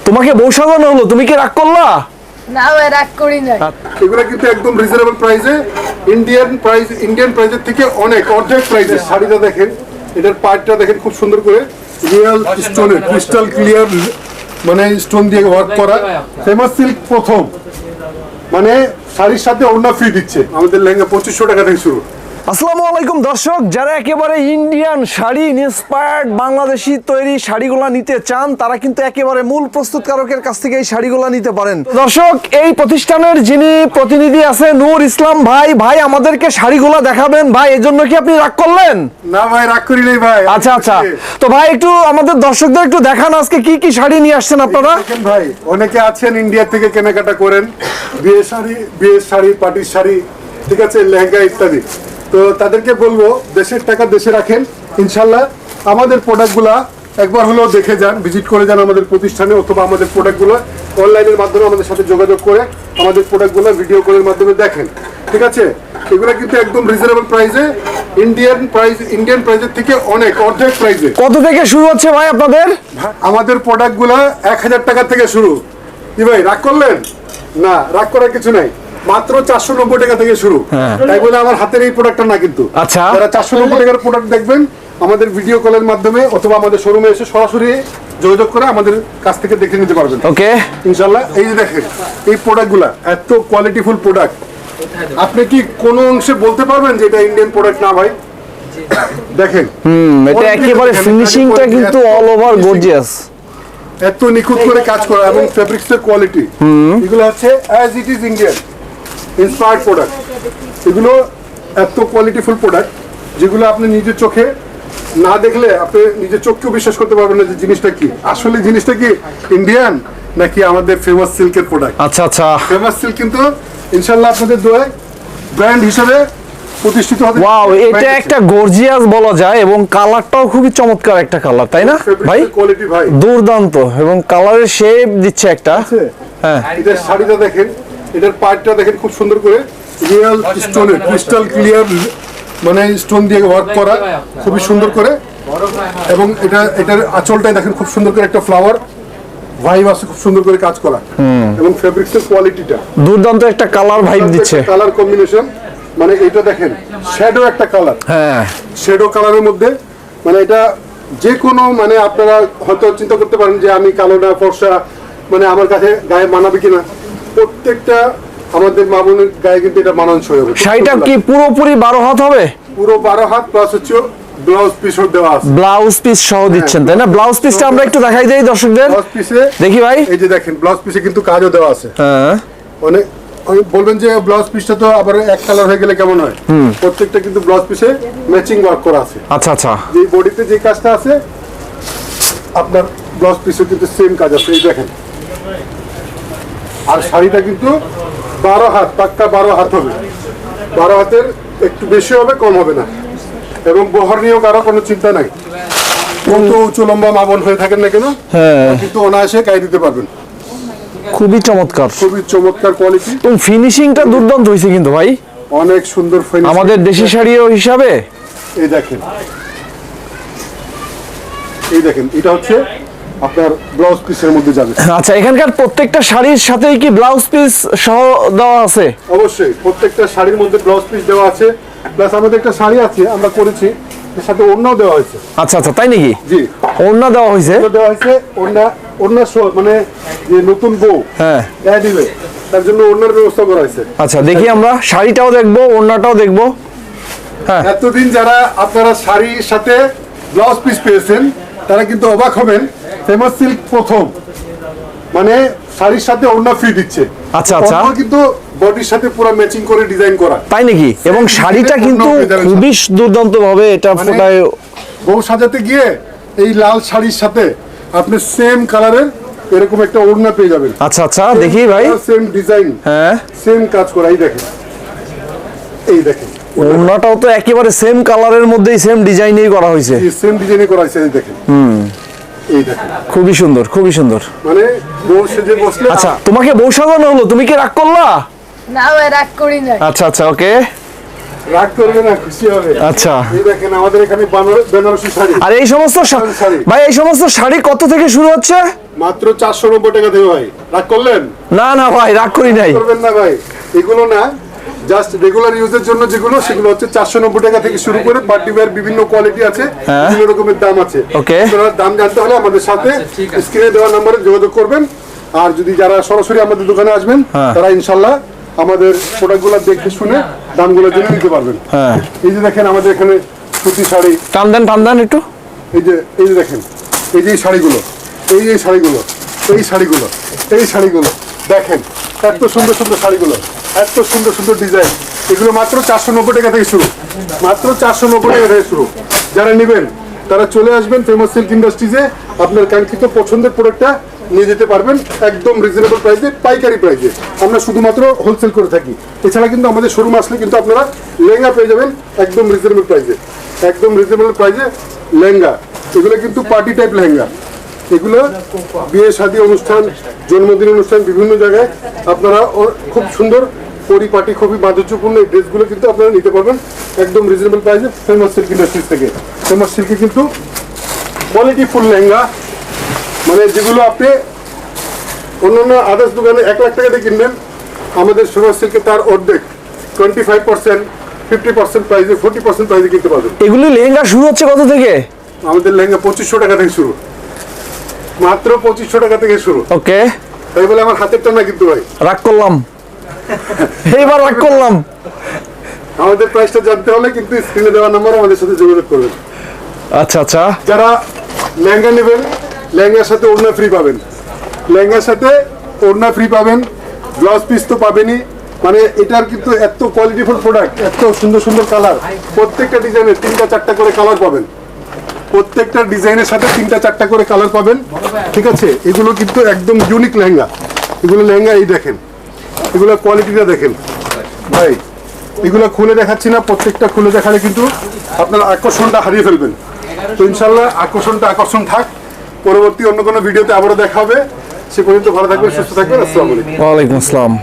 তোমাকে বউ সাজানো হলো, তুমি কি রাগ করলা? না ভাই রাগ করি না। এগুলো কিন্তু একদম রিজনেবল প্রাইসে, ইন্ডিয়ান প্রাইসের থেকে অনেক অর্ধেক প্রাইসে। শাড়িটা দেখেন, এটার পার্টটা দেখেন খুব সুন্দর করে রিয়েল স্টোনের ক্রিস্টাল ক্লিয়ার মানে স্টোন দিয়ে ওয়ার্ক করা। ফেমাস সিল্ক প্রথম মানে শাড়ির সাথে ওড়না ফ্রি দিচ্ছে। আমাদের লেহেঙ্গা 2500 টাকা থেকে শুরু। আসসালামু আলাইকুম দর্শক, যারা একেবারে ইন্ডিয়ান শাড়ি ইন্সপায়ার্ড বাংলাদেশি তৈরি শাড়িগুলা নিতে চান তারা কিন্তু একেবারে মূল প্রস্তুতকারকের কাছ থেকে এই শাড়িগুলা নিতে পারেন। দর্শক, এই প্রতিষ্ঠানের যিনি প্রতিনিধি আছে নূর ইসলাম ভাই, ভাই আমাদেরকে শাড়িগুলা দেখাবেন। ভাই এর জন্য কি আপনি রাগ করলেন? না ভাই, রাগ করি নাই ভাই। আচ্ছা আচ্ছা, তো ভাই একটু আমাদের দর্শকদের একটু দেখান আজকে কি কি শাড়ি নিয়ে আসছেন আপনারা। দেখেন ভাই, অনেকে আছেন ইন্ডিয়া থেকে কেনাকাটা করেন, বিয়ের শাড়ি, পার্টির শাড়ি, ঠিক আছে, লেহেঙ্গা ইত্যাদি। তো তাদেরকে বলবো দেশের টাকা দেশে রাখেন ইনশাল্লাহ। আমাদের প্রোডাক্টগুলা একবার হলেও দেখে যান, ভিজিট করে যান আমাদের প্রতিষ্ঠানে, অথবা আমাদের প্রোডাক্টগুলো অনলাইনের মাধ্যমে আমাদের সাথে যোগাযোগ করে আমাদের প্রোডাক্টগুলো ভিডিও কলের মাধ্যমে দেখেন, ঠিক আছে। এগুলো কিন্তু একদম রিজনেবল প্রাইসে, ইন্ডিয়ান প্রাইসের থেকে অনেক অর্ধেক প্রাইসে। কত থেকে শুরু হচ্ছে ভাই আপনাদের? আমাদের প্রোডাক্টগুলো 1000 টাকা থেকে শুরু। কি ভাই রাগ করলেন? না, রাগ করার কিছু নাই। মাত্র 490 টাকা থেকে শুরু। তাই বলে আমার হাতের এই প্রোডাক্টটা না কিন্তু। আচ্ছা, যারা 490 টাকার প্রোডাক্ট দেখবেন আমাদের ভিডিও কলের মাধ্যমে অথবা আমাদের শোরুমে এসে সরাসরি যোগাযোগ করে আমাদের কাছ থেকে দেখে নিতে পারবেন। ওকে ইনশাআল্লাহ। এই যে দেখেন এই প্রোডাক্টগুলা এত কোয়ালিটিফুল প্রোডাক্ট, আপনি কি কোনো অংশে বলতে পারবেন যে এটা ইন্ডিয়ান প্রোডাক্ট না ভাই? দেখেন এটা একেবারে ফিনিশিংটা কিন্তু অল ওভার গর্জিয়াস, এত নিখুঁত করে কাজ করা এবং ফেব্রিক্সের কোয়ালিটি, এগুলো হচ্ছে as it is Indian inspired product. এগুলো এত কোয়ালিটিফুল প্রোডাক্ট যেগুলো আপনি নিজের চোখে না দেখলে আপনি নিজের চোখকেও বিশ্বাস করতে পারবেন না যে জিনিসটা কি আসলে, জিনিসটা কি ইন্ডিয়ান নাকি আমাদের ফেমাস সিল্কের প্রোডাক্ট। আচ্ছা আচ্ছা, ফেমাস সিল্ক কিন্তু ইনশাআল্লাহ আপনাদের দোয়ায় ব্র্যান্ড হিসেবে প্রতিষ্ঠিত হবে। ওয়াও, এটা একটা গর্জিয়াস বলা যায় এবং কালারটাও খুবই চমৎকার একটা কালার, তাই না ভাই? কোয়ালিটি ভাই দুর্দান্ত, এবং কালারের শেপ দিচ্ছে একটা। হ্যাঁ, এটার শাড়িটা দেখেন, এটার পার্টটা দেখেন খুব সুন্দর করে রিয়েল স্টোনের ক্রিস্টাল ক্লিয়ার মানে স্টোন দিয়ে ওয়ার্ক করা খুবই সুন্দর করে। এবং এটার আঁচলটাই দেখেন খুব সুন্দর করে একটা ফ্লাওয়ার ভাইব আছে, খুব সুন্দর করে কাজ করা। এবং ফেব্রিক্সের কোয়ালিটিটা দুর্দান্ত একটা কালার ভাইব দিচ্ছে, কালার কম্বিনেশন। মানে এটা দেখেন শ্যাডো একটা কালার, হ্যাঁ শ্যাডো কালারের মধ্যে, মানে এটা যে কোনো মানে আপনারা হয়তো চিন্তা করতে পারেন যে আমি কালো না ফর্সা, মানে আমার কাছে গায়ে মানাবে কিনা। প্রত্যেকটা আমাদের মা বোনের গায়ে কিন্তু এটা মানানসই হবে। শাড়িটা কি পুরোপুরি 12 হাত হবে? পুরো 12 হাত প্লাস হচ্ছে ব্লাউজ পিসও দেওয়া আছে। ব্লাউজ পিস সহ দিচ্ছেন তাই না? ব্লাউজ পিসটা আমরা একটু দেখাই দেই দর্শকদের। ব্লাউজ পিসে দেখি ভাই, এই যে দেখেন ব্লাউজ পিসে কিন্তু কাজও দেওয়া আছে। হ্যাঁ, অনেক বলবেন যে ব্লাউজ পিসটা তো আবার এক কালার হয়ে গেলে কেমন হয়। প্রত্যেকটা কিন্তু ব্লাউজ পিসে ম্যাচিং ওয়ার্ক করা আছে। আচ্ছা আচ্ছা, যে বডিতে যে কাজটা আছে আপনার ব্লাউজ পিসে কিন্তু সেম কাজ আছে। এই দেখেন, আর শাড়িটা কিন্তু 12 হাত, পাক্কা 12 হাত হবে। 12 হাতের একটু বেশি হবে, কম হবে না। এবং বহর নিয়েও কারো কোনো চিন্তা নাই। কত উঁচু লম্বা মাবন হয়ে থাকেন না কেন, হ্যাঁ কিন্তু অনায়াসে গায়ে দিতে পারবেন। খুবই চমৎকার, খুবই চমৎকার কোয়ালিটি এবং ফিনিশিংটা দুর্দান্ত হয়েছে কিন্তু ভাই, অনেক সুন্দর ফিনিশিং আমাদের দেশি শাড়িও হিসাবে। এই দেখেন, এই দেখেন, এটা হচ্ছে আপনার ব্লাউজ পিসের মধ্যে যাবে। আচ্ছা, এখানকার প্রত্যেকটা শাড়ির সাথেই কি ব্লাউজ পিস সহ দেওয়া আছে? অবশ্যই প্রত্যেকটা শাড়ির মধ্যে ব্লাউজ পিস দেওয়া আছে, প্লাস আমাদের একটা শাড়ি আছে আমরা করেছি এর সাথে ওড়নাও দেওয়া হয়েছে। আচ্ছা আচ্ছা, তাই নাকি? জি, ওড়না দেওয়া হয়েছে। দেওয়া হয়েছে ওড়না মানে যে নতুন বউ হ্যাঁ গায়ে দিবে তার জন্য ওড়নার ব্যবস্থা করা হয়েছে। আচ্ছা, দেখি আমরা শাড়িটাও দেখবো, ওড়নাটাও দেখবো। হ্যাঁ, এতদিন যারা আপনারা শাড়ির সাথে ব্লাউজ পিস পেয়েছেন তারা কিন্তু অবাক হবেন, ফেমাস সিল্ক প্রথম মানে শাড়ির সাথে ওড়না ফ্রি দিচ্ছে। আচ্ছা আচ্ছা, ওড়না কিন্তু বডির সাথে পুরো ম্যাচিং করে ডিজাইন করা। তাই নাকি? এবং শাড়িটা কিন্তু খুবই দুর্দান্ত ভাবে এটা মানে ফোটায়। বউ সাজাতে গিয়ে এই লাল শাড়ির সাথে আপনি সেম কালারের এরকম একটা ওড়না পেয়ে যাবেন। আচ্ছা আচ্ছা, দেখি ভাই, সেম ডিজাইন, হ্যাঁ সেম কাজ করা। এই দেখেন, এই দেখেন ওড়নাটাও তো একেবারে সেম কালারের মধ্যেই সেম ডিজাইনেই করা হয়েছে, সেম ডিজাইনে করা হয়েছে। এই দেখেন, এই দেখেন, খুবই সুন্দর, খুবই সুন্দর। মানে বউ সেজে বসলে। আচ্ছা, তোমাকে বউ সাজানো হলো, তুমি কি রাগ করলা? না ভাই রাগ করি না। আচ্ছা আচ্ছা, ওকে। রাগ করবে না, খুশি হবে। আচ্ছা। এই দেখেন আমাদের এখানে বেনারসি শাড়ি, আর এই সমস্ত শাড়ি। ভাই এই সমস্ত শাড়ি কত থেকে শুরু হচ্ছে? মাত্র 490 টাকা থেকে ভাই। রাগ করলেন? না না ভাই, রাগ করি নাই। করবেন না ভাই, এগুলো না, জাস্ট রেগুলার ইউজের জন্য যেগুলো, সেগুলো হচ্ছে 490 টাকা থেকে শুরু করে পার্টি ওয়্যার বিভিন্ন কোয়ালিটি আছে, বিভিন্ন রকমের দাম আছে। Okay. আপনারা দাম জানতে হলে আমাদের সাথে স্ক্রিনে দেওয়া নম্বরে যোগাযোগ করবেন। আর যদি যারা সরাসরি আমাদের দোকানে আসবেন, তারা ইনশাল্লাহ আমাদের প্রোডাক্টগুলো দেখে শুনে দামগুলো জেনে নিতে পারবেন। এই যে দেখেন আমাদের এখানে সুতি শাড়ি, টান দেন একটু। এই যে দেখেন, এই যে শাড়িগুলো, এই শাড়িগুলো, এই শাড়িগুলো, এই শাড়িগুলো দেখেন, এত সুন্দর সুন্দর শাড়িগুলো, এত সুন্দর সুন্দর ডিজাইন। এগুলো মাত্র 490 টাকা থেকে শুরু, মাত্র 490 টাকা থেকে শুরু। যারা নেবেন তারা চলে আসবেন ফেমাস সিল্ক ইন্ডাস্ট্রিজে, আপনার কাঙ্ক্ষিত পছন্দের প্রোডাক্টটা নিয়ে যেতে পারবেন একদম রিজনেবল প্রাইসে, পাইকারি প্রাইসে। আমরা শুধুমাত্র হোলসেল করে থাকি। এছাড়া কিন্তু আমাদের শোরুম আসলে কিন্তু আপনারা লেহেঙ্গা পেয়ে যাবেন একদম রিজনেবল প্রাইসে, একদম রিজনেবল প্রাইসে লেহেঙ্গা। এগুলো কিন্তু পার্টি টাইপ লেহেঙ্গা, এগুলো বিয়ে শাদী অনুষ্ঠান, জন্মদিন অনুষ্ঠান, বিভিন্ন জায়গায় আপনারা খুব সুন্দর পরিপাটি, খুবই মাধুর্যপূর্ণ এই ড্রেসগুলো কিন্তু আপনারা নিতে পারবেন একদম রিজনেবল প্রাইসে ফেমাস সিল্ক ইন্ডাস্ট্রিজ থেকে। ফেমাস সিল্কে কিন্তু কোয়ালিটি ফুল লেহেঙ্গা, মানে যেগুলো আপনি অন্যান্য আদার্স দোকানে 1 লাখ টাকা দিয়ে কিনবেন, আমাদের ফেমাস সিল্কে তার অর্ধেক 25%, 50% প্রাইসে, 40% প্রাইসে কিনতে পারবেন। এগুলি লেহেঙ্গা শুরু হচ্ছে কত থেকে? আমাদের লেহেঙ্গা 2500 টাকা থেকে শুরু, মাত্র 2500 টাকা থেকে শুরু। ওকে, তাই বলে আমার হাতের টানা কিন্তু ভাই, রাগ করলাম, এইবার রাগ করলাম। আমাদের প্রাইসটা জানতে হলে কিন্তু স্ক্রিনে দেওয়া নাম্বার আমাদের সাথে যোগাযোগ করবেন। আচ্ছা আচ্ছা, যারা লেহেঙ্গা নেবেন, লেহেঙ্গার সাথে ওড়না ফ্রি পাবেন, লেহেঙ্গার সাথে ওড়না ফ্রি পাবেন, ব্লাউজ পিস তো পাবেনই। মানে এটার কিন্তু এত কোয়ালিটিফুল প্রোডাক্ট, এত সুন্দর সুন্দর কালার, প্রত্যেকটা ডিজাইনে 3টা-4টা করে কালার পাবেন, প্রত্যেকটা ডিজাইনের সাথে 3টা-4টা করে কালার পাবেন। ঠিক আছে, এগুলো কিন্তু একদম ইউনিক লেহেঙ্গা। এগুলো লেহেঙ্গা, এই দেখেন, এগুলো কোয়ালিটিটা দেখেন ভাই, এগুলো খুলে দেখাচ্ছি না, প্রত্যেকটা খুলে দেখালে কিন্তু আপনার আকর্ষণটা হারিয়ে ফেলবেন। তো ইনশাল্লাহ আকর্ষণ থাক। পরবর্তী অন্য কোনো ভিডিওতে আবারও দেখা হবে। সে পর্যন্ত ভালো থাকবেন, সুস্থ থাকবেন। আসসালামু আলাইকুম। ওয়ালাইকুম আসসালাম।